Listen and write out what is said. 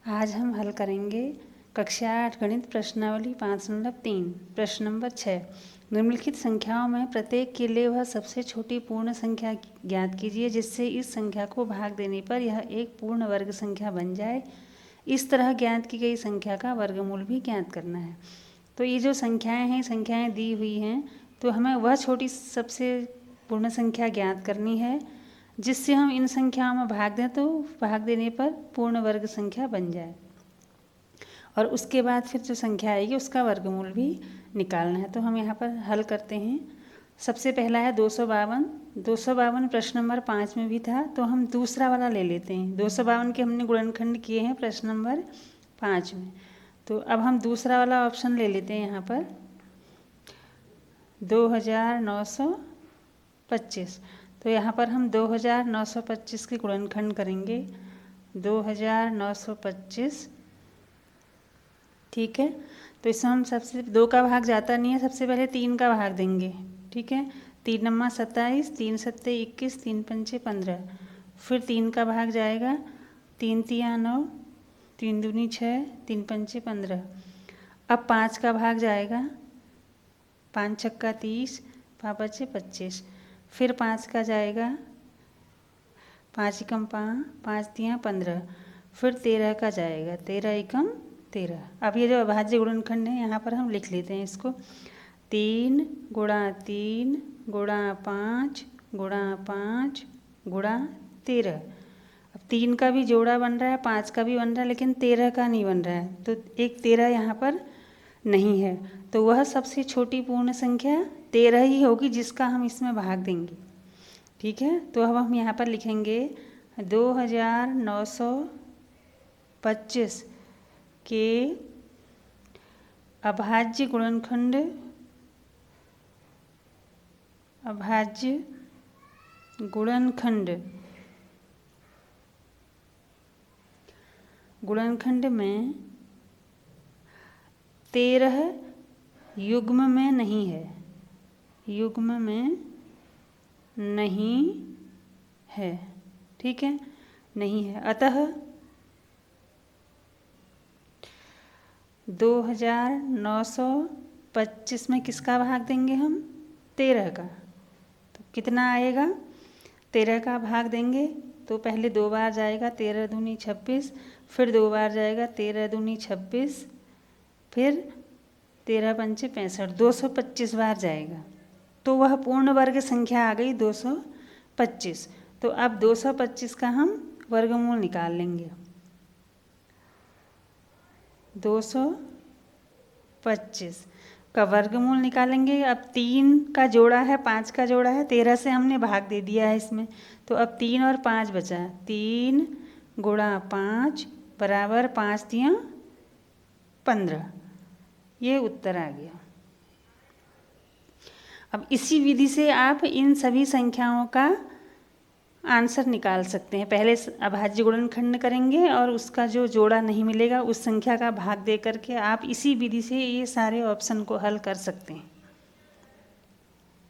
आज हम हल करेंगे कक्षा 8 गणित प्रश्नावली 5.3 प्रश्न नंबर 6। निम्नलिखित संख्याओं में प्रत्येक के लिए वह सबसे छोटी पूर्ण संख्या ज्ञात कीजिए जिससे इस संख्या को भाग देने पर यह एक पूर्ण वर्ग संख्या बन जाए। इस तरह ज्ञात की गई संख्या का वर्गमूल भी ज्ञात करना है। तो ये जो संख्याएं दी हुई हैं, तो हमें वह छोटी सबसे पूर्ण संख्या ज्ञात करनी है जिससे हम इन संख्याओं में भाग दें तो भाग देने पर पूर्ण वर्ग संख्या बन जाए, और उसके बाद फिर जो संख्या आएगी उसका वर्गमूल भी निकालना है। तो हम यहाँ पर हल करते हैं। सबसे पहला है 252 प्रश्न नंबर 5 में भी था, तो हम दूसरा वाला ले लेते हैं। 252 के हमने गुणनखंड किए हैं प्रश्न नंबर 5 में, तो अब हम दूसरा वाला ऑप्शन ले लेते हैं। यहाँ पर 2925, तो यहाँ पर हम 2925 के गुणनखंड करेंगे। 2925, ठीक है। तो इसमें हम सबसे 2 का भाग जाता नहीं है, सबसे पहले 3 का भाग देंगे, ठीक है। 3 नम्मा 27, 3 सत्ते 21, 3 पंचे 15, फिर 3 का भाग जाएगा, 3 तिया 9, 3 दूनी 6, 3 पंचे 15। अब 5 का भाग जाएगा, 5 छक्का 30, 5 बचे 25, फिर 5 का जाएगा, 5 एकम 5, 5 तिया 15, फिर 13 का जाएगा, 13 एकम 13। अब ये जो अभाज्य गुणनखंड है यहाँ पर हम लिख लेते हैं इसको। 3 गुणा 3 गुणा 5 गुणा 5 गुणा 13। अब 3 का भी जोड़ा बन रहा है, 5 का भी बन रहा है, लेकिन 13 का नहीं बन रहा है, तो एक 13 यहाँ पर नहीं है। तो वह सबसे छोटी पूर्ण संख्या 13 ही होगी जिसका हम इसमें भाग देंगे, ठीक है। तो अब हम यहाँ पर लिखेंगे 2925 के अभाज्य गुणनखंड में 13 युग्म में नहीं है, युग्म में नहीं है, ठीक है, नहीं है। अतः 2925 में किसका भाग देंगे हम? 13 का। तो कितना आएगा? 13 का भाग देंगे तो पहले 2 बार जाएगा, 13 दूनी 26, फिर 2 बार जाएगा, 13 दूनी 26, फिर 13 पंचे 65, 225 बार जाएगा। तो वह पूर्ण वर्ग संख्या आ गई 225। तो अब 225 का हम वर्गमूल निकाल लेंगे। 225 का वर्गमूल निकालेंगे। अब 3 का जोड़ा है, 5 का जोड़ा है, 13 से हमने भाग दे दिया है इसमें, तो अब 3 और 5 बचा। 3 गुणा 5 बराबर 5 तिया 15, ये उत्तर आ गया। अब इसी विधि से आप इन सभी संख्याओं का आंसर निकाल सकते हैं। पहले अभाज्य गुणनखंड करेंगे और उसका जो जोड़ा नहीं मिलेगा उस संख्या का भाग दे करके आप इसी विधि से ये सारे ऑप्शन को हल कर सकते हैं।